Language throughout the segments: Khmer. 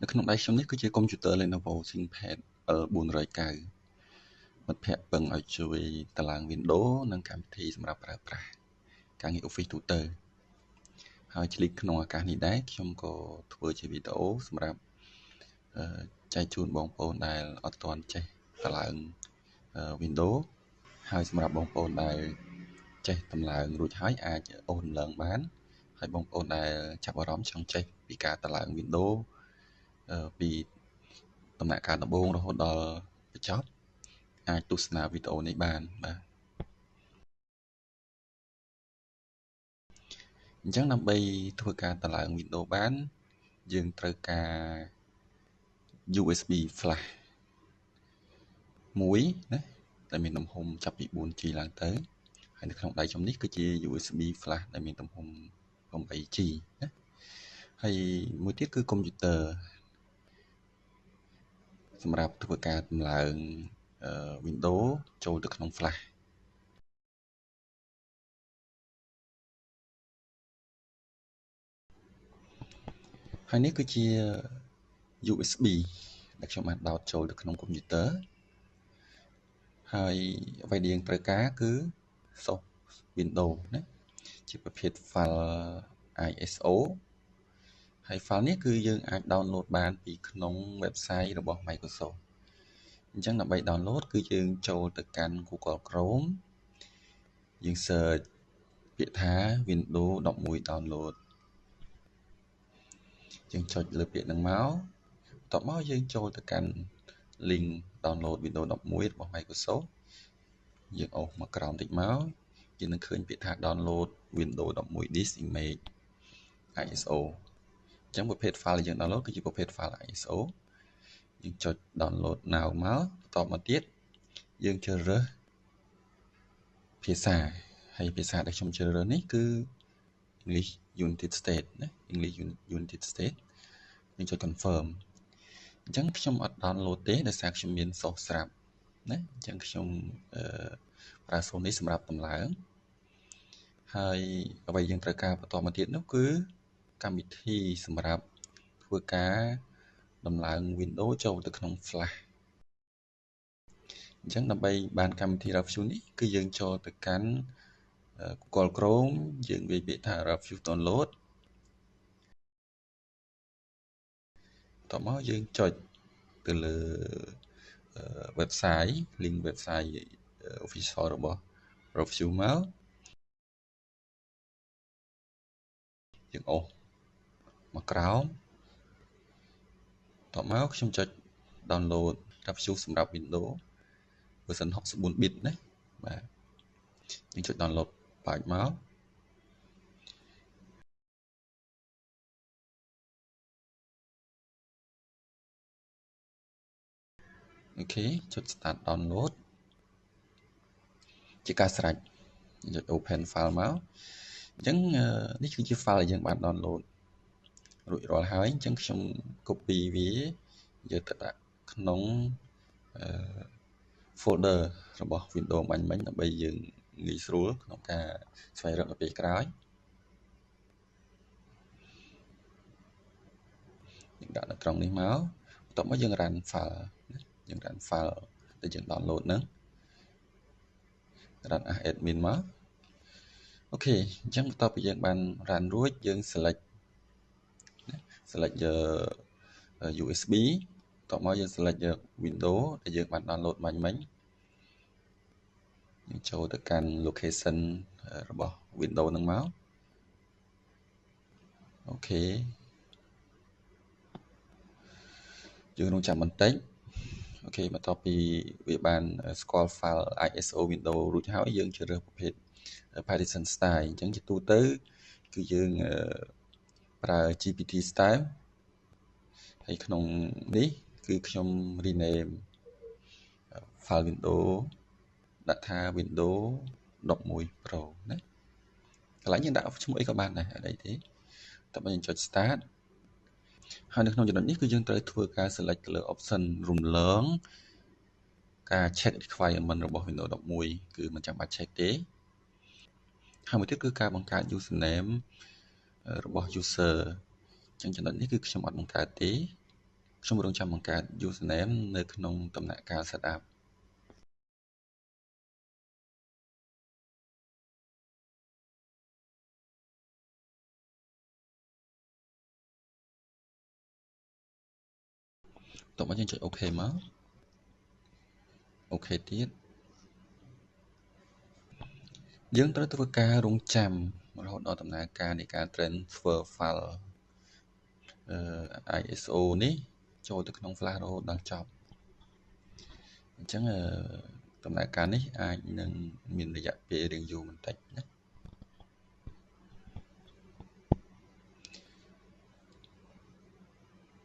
នៅក្នុងដៃខ្ញុំនេះគឺជា computer Lenovo ThinkPad L490 មិត្តភ័ក្តិពឹងឲ្យជួយតឡើង Windows និងកម្មវិធីសម្រាប់ប្រើប្រាស់ការងារ Office ទូទៅហើយឆ្លៀតក្នុងឱកាសនេះដែរខ្ញុំក៏ធ្វើជាវីដេអូសម្រាប់ចែកជូនបងប្អូនដែលអត់ទាន់ចេះតឡើង Windows ហើយសម្រាប់បងប្អូនដែលចេះតម្លើងរួចហើយអាចអូសដំឡើងបានហើយបងប្អូនដែលចាប់អារម្មណ៍ចង់ចេះពីការតឡើង Windows ពីដំណាក់កាលដំបូងរហូតដល់បញ្ចប់អាចទស្សនាវីដេអូនេះបានបាទអញ្ចឹងដើម្បីធ្វើការតឡើង Windows បានយើងត្រូវការ USB flash មួយណាដែលមានទំហំចាប់ពី 4G ឡើងទៅហើយនៅក្នុងដៃខ្ញុំនេះគឺជា USB flash ដែលមានទំហំ 8G ណាហើយមួយទៀតគឺ computer សម្រាប់ធ្វើការតម្លើង Windows ចូលទៅក្នុង flash ហើយនេះគឺជា USB ដែលខ្ញុំបានដោតចូលទៅក្នុង computer ហើយអ្វីដែលយើងត្រូវការគឺ source Windows ណាជាប្រភេទ file ISO ហើយ file នេះគឺយើងអាច download បានពីក្នុង website របស់ Microsoft អញ្ចឹងដើម្បី download គឺយើងចូលទៅកាន់ Google Chrome យើង search ពាក្យថា Windows 11 download យើងចុចលើពាក្យហ្នឹងមកបន្ទាប់មកយើងចូលទៅកាន់ link download Windows 11របស់ Microsoft យើងអូសមកក្រោមតិចមកយើងនឹងឃើញពាក្យថា download Windows 11 disk image ISO អញ្ចឹងប្រភេទ file ដែលយើង download គឺជាប្រភេទ file ISO យើងចុច download now មកបន្តមកទៀតយើងជ្រើសរើសភាសាហើយភាសាដែលខ្ញុំជ្រើសរើសនេះគឺ English United States ណា English United States យើងចុច confirm អញ្ចឹងខ្ញុំអត់ download ទេដោយសារខ្ញុំមាន source ស្រាប់ណាអញ្ចឹងខ្ញុំប្រើ source នេះសម្រាប់តម្លើងហើយអ្វីយើងត្រូវការបន្តមកទៀតនោះគឺកម្មវិធីសម្រាប់ធ្វើការដំឡើង Windows ចូលទៅក្នុង Flash អញ្ចឹងដើម្បីបានកម្មវិធី review នេះគឺយើងចូលទៅកាន់ Google Chrome យើងវាយពាក្យថា review download តោះមកយើងចុចទៅលើ website link website official របស់ review មកយើងអូសមកក្រោមតោះមកខ្ញុំចុច download review សម្រាប់ Windows version 64 bit ណាបាទយើងចុច download បាច់មកអូខេចុច start download ជាការស្រេចចុច open file មកអញ្ចឹងនេះគឺជា file ដែលយើងបាន download រួចរាល់ហើយអញ្ចឹងខ្ញុំ copy វាយកទៅដាក់ក្នុង folder របស់ Windows បាញ់មិញដើម្បីយើងងាយស្រួលក្នុងការស្វែងរកនៅពេលក្រោយយើងដាក់នៅត្រង់នេះមកបន្ទាប់មកយើង run file យើង run file ដែលយើង download ហ្នឹង run as admin មកអូខេអញ្ចឹងបន្ទាប់ពីយើងបាន run រួចយើង select យក USB បន្ទាប់មកយើង select យក Windows ដែលយើងបាន download មិញយើងចូលទៅកាន់ location របស់ Windows ហ្នឹងមកអូខេយើងរងចាំបន្តិចអូខេបន្ទាប់ពីវាបានស្គាល់ file ISO Windows រួចហើយយើងជ្រើសរើសប្រភេទ Partition Style អញ្ចឹងជាទូទៅគឺយើងប្រើ GPT Style ហើយក្នុងនេះគឺខ្ញុំ rename file Windows ដាក់ថា Windows 11 Pro ណាកន្លែងយើងដាក់ឈ្មោះអីក៏បានដែរអត់អីទេតែបើយើងចុច start ហើយនៅក្នុងចំណុចនេះគឺយើងត្រូវធ្វើការ select ទៅលើ option រំលងការ check requirement របស់ Windows 11គឺមិនចាំបាច់ check ទេហើយមួយទៀតគឺការបង្កើត username របស់ user អញ្ចឹងចំណុចនេះគឺខ្ញុំអត់បង្កើតទេ ខ្ញុំរងចាំបង្កើត username នៅក្នុងដំណាក់កាល setup តោះមកយើងចុច OK មក OK ទៀតយើងត្រូវធ្វើការរងចាំរហូតដល់ដំណើរការនៃការ transfer file ISO នេះចូលទៅក្នុង flash រហូតដល់ចប់អញ្ចឹងដំណើរការនេះអាចនឹងមានរយៈពេលរៀងយូរបន្តិចណា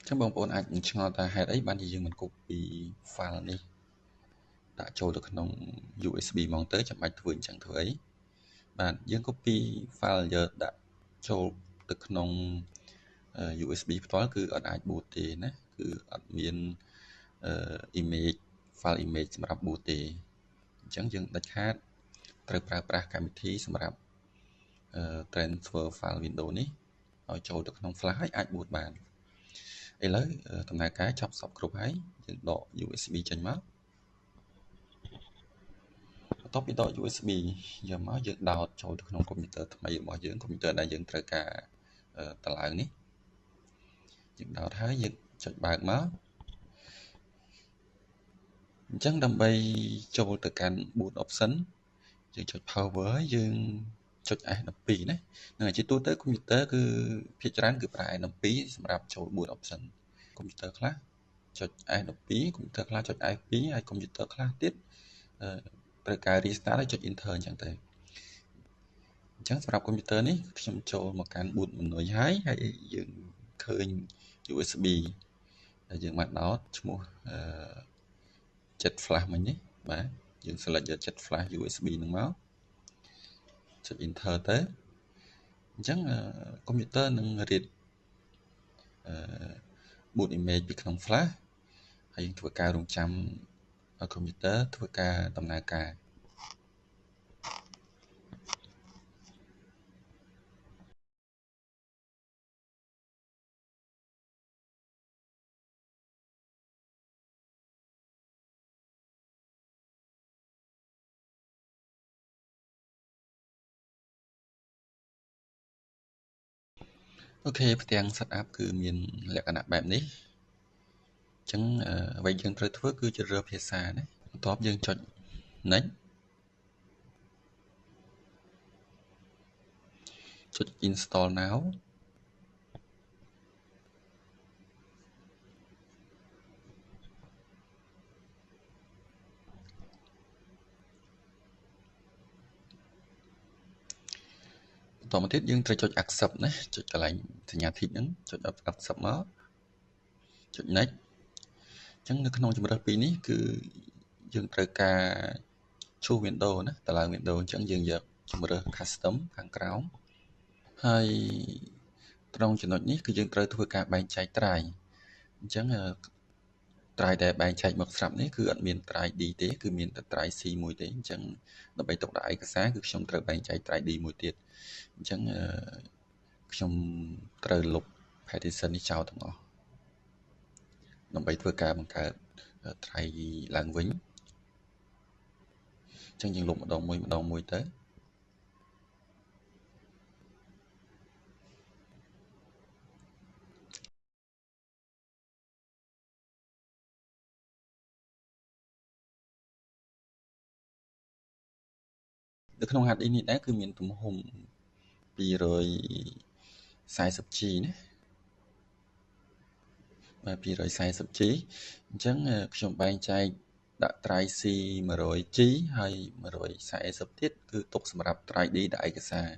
ចឹងបងប្អូនអាចនឹងឆ្ងល់ថាហេតុអីបានជាយើងមិន copy file នេះដាក់ចូលទៅក្នុង USB ហ្មងទៅចាំបាច់ធ្វើអញ្ចឹងធ្វើអីបាទយើង copy file យកដាក់ចូលទៅក្នុង USB ផ្ទាល់គឺអត់អាច boot ទេណាគឺអត់មានimage file image សម្រាប់ boot ទេអញ្ចឹងយើងដាច់ខាតត្រូវប្រើប្រាស់កម្មវិធីសម្រាប់transfer file Windows នេះឲ្យចូលទៅក្នុង flash ហើយអាច boot បានឥឡូវដំណើរការចប់សពគ្រប់ហើយយើងដក USB ចេញមកបន្ទាប់ពីដក USB យកមកយើងដោតចូលទៅក្នុងកុំព្យូទ័រថ្មីរបស់យើងកុំព្យូទ័រដែលយើងត្រូវការតឡើងនេះយើងដោតហើយយើងចុចបើកមកអញ្ចឹងដើម្បីចូលទៅកាន់ boot option យើងចុច power ហើយយើងចុច S12 ណានឹងជាទូទៅកុំព្យូទ័រគឺភាគច្រើនគឺប្រើ S12 សម្រាប់ចូល boot option កុំព្យូទ័រខ្លះចុច S12 កុំព្យូទ័រខ្លះចុច F2 ហើយកុំព្យូទ័រខ្លះទៀតត្រូវការ restart ហើយចុច enter អញ្ចឹងទៅអញ្ចឹងសម្រាប់កុំព្យូទ័រនេះខ្ញុំចូលមកកាន់ boot menu ហើយយើងឃើញ USB ដែលយើងបានដោតឈ្មោះ7 flash មិញនេះបាទយើង select យក7 flash USB ហ្នឹងមកចុច enter ទៅអញ្ចឹងកុំព្យូទ័រនឹងរៀបboot image ពីក្នុង flash ហើយយើងធ្វើការរងចាំឲ្យកុំព្យូទ័រធ្វើការដំណើរការអូខេផ្ទាំង setup គឺមានលក្ខណៈបែបនេះអញ្ចឹងអ្វីយើងត្រូវធ្វើគឺជ្រើសរើសភាសាណាបន្ទាប់យើងចុច next ចុច install now បន្តមកទៀតយើងត្រូវចុច accept ណាចុចកន្លែងសញ្ញា tick ហ្នឹងចុច accept មកចុច next អញ្ចឹងនៅក្នុងជម្រើសពីរនេះគឺយើងត្រូវការឈូស Windows ណាតឡើង Windows អញ្ចឹងយើងយកជម្រើស custom ខាងក្រោមហើយត្រង់ចំណុចនេះគឺយើងត្រូវធ្វើការបែងចែកត្រាយអញ្ចឹងត្រាយដែលបែងចែកមកស្រាប់នេះគឺអត់មានត្រាយ D ទេគឺមានតែត្រាយ C មួយទេអញ្ចឹងដើម្បីទុកដាក់ឯកសារគឺខ្ញុំត្រូវបែងចែកត្រាយ D មួយទៀតអញ្ចឹងខ្ញុំត្រូវលុប partition នេះចោលទាំងអស់ដើម្បីធ្វើការបង្កើតត្រាយឡើងវិញអញ្ចឹងយើងលុបម្ដងមួយទៅនៅក្នុង hard disk នេះដែរគឺមានទំហំ 240G ណាបាទ 240G អញ្ចឹងខ្ញុំបែងចែកដាក់ត្រាយ C 100G ហើយ140ទៀតគឺទុកសម្រាប់ត្រាយ D ដាក់ឯកសារ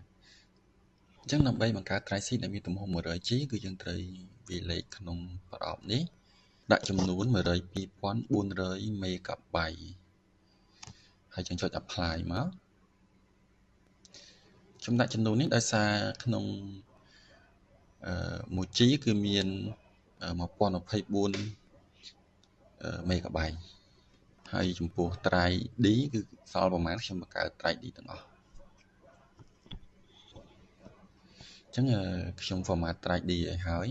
អញ្ចឹងដើម្បីបង្កើតត្រាយ C ដែលមានទំហំ 100G គឺយើងត្រូវវាយលេខក្នុងប្រអប់នេះដាក់ចំនួន 102,400 MB ហើយយើងចុច apply មកខ្ញុំដាក់ចំនួននេះដោយសារក្នុង 1G គឺមាន1024 MB ហើយចំពោះត្រាយ D គឺសល់ប្រហែលខ្ញុំបង្កើតត្រាយ D ទាំងអស់អញ្ចឹងខ្ញុំ format ត្រាយ D ឲ្យហើយ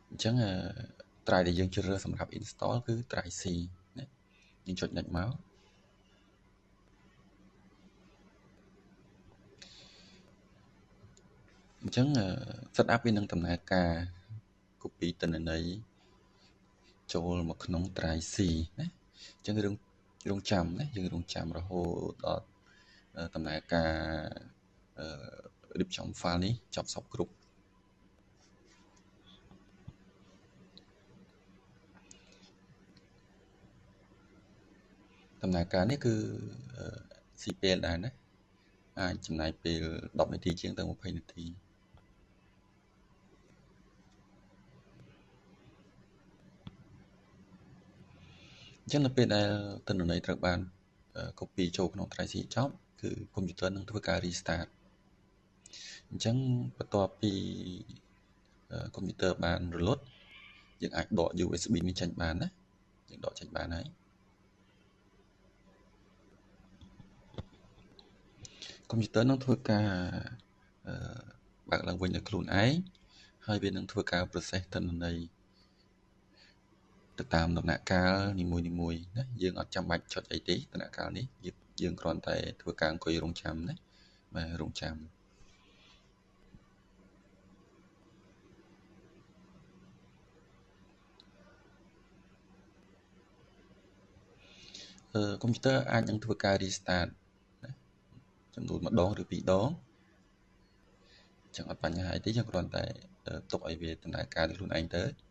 អញ្ចឹងtry ដែលយើងជ្រើសរើសសម្រាប់ install គឺ try C ណាយើងចុច next មកអញ្ចឹង setup វានឹងដំណើរការ copy ទិន្នន័យចូលមកក្នុង try C ណាអញ្ចឹងរងចាំណាយើងរងចាំរហូតដល់ដំណើរការរៀបចំ file នេះចប់សពគ្រប់ដំណើរការនេះគឺស៊ីពេលដែរណាអាចចំណាយពេល10នាទីជាងទៅ20នាទីអញ្ចឹងនៅពេលដែលទិន្នន័យត្រូវបាន copy ចូលក្នុង try C ចប់គឺ computer នឹងធ្វើការ restart អញ្ចឹងបន្ទាប់ពី computer បានរលត់យើងអាចដក USB នេះចេញបានណាយើងដកចេញបានហើយ computer នឹងធ្វើការបើកឡើងវិញដោយខ្លួនឯងហើយវានឹងធ្វើការ process ទិន្នន័យទៅតាមដំណាក់កាលនីមួយៗណាយើងអត់ចាំបាច់ចុចអីទេដំណាក់កាលនេះយើងគ្រាន់តែធ្វើការអង្គុយរង់ចាំណាបាទរង់ចាំកុំព្យូទ័រអាចនឹងធ្វើការ restart ណាចំនួន1ដងឬ2ដងចឹងអត់បញ្ហាអីទេយើងគ្រាន់តែទុកឲ្យវាដំណើរការដោយខ្លួនឯងទៅ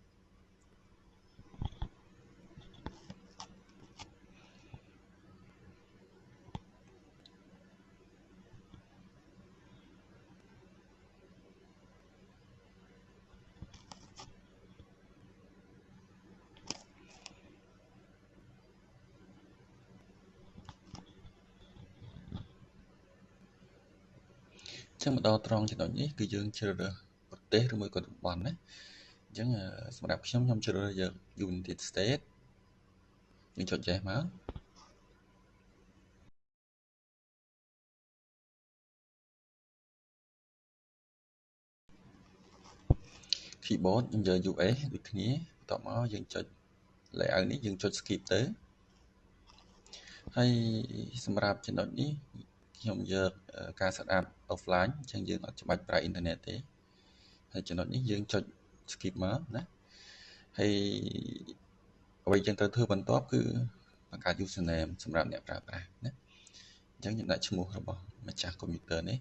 ចឹងមកដល់ត្រង់ចំណុចនេះគឺយើងជ្រើសរើសប្រទេសឬមួយក៏តំបន់ណាអញ្ចឹងសម្រាប់ខ្ញុំជ្រើសរើសយក United States យើងចុច yes មក keyboard យើងយក US ដូចគ្នាបន្ទាប់មកយើងចុច layout នេះយើងចុច skip ទៅហើយសម្រាប់ចំណុចនេះខ្ញុំយកការ set up offline អញ្ចឹងយើងអត់ច្បាច់ប្រើអ៊ីនធឺណិតទេហើយចំណុចនេះយើងចុច skip មកណាហើយអ្វីយើងត្រូវធ្វើបន្ទាប់គឺបង្កើត username សម្រាប់អ្នកប្រើប្រាស់ណាអញ្ចឹងខ្ញុំដាក់ឈ្មោះរបស់ម្ចាស់កុំព្យូទ័រនេះ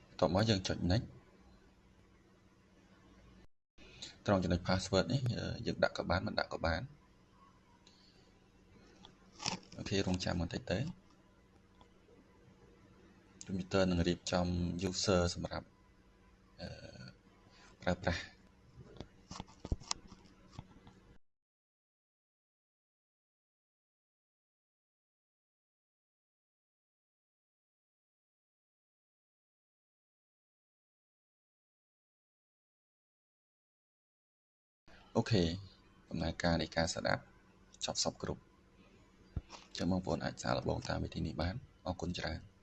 បន្ទាប់មកយើងចុច next ត្រង់ចំណុច password នេះយើងដាក់ក៏បានមិនដាក់ក៏បានអូខេរងចាំបន្តិចទៅកុំព្យូទ័រនឹងរៀបចំ user សម្រាប់ប្រើប្រាស់អូខេដំណើរការនៃការស្ដាប់ចប់សពគ្រប់ចឹងបងប្អូនអាចសាកល្បងតាមវិធីនេះបានអរគុណច្រើន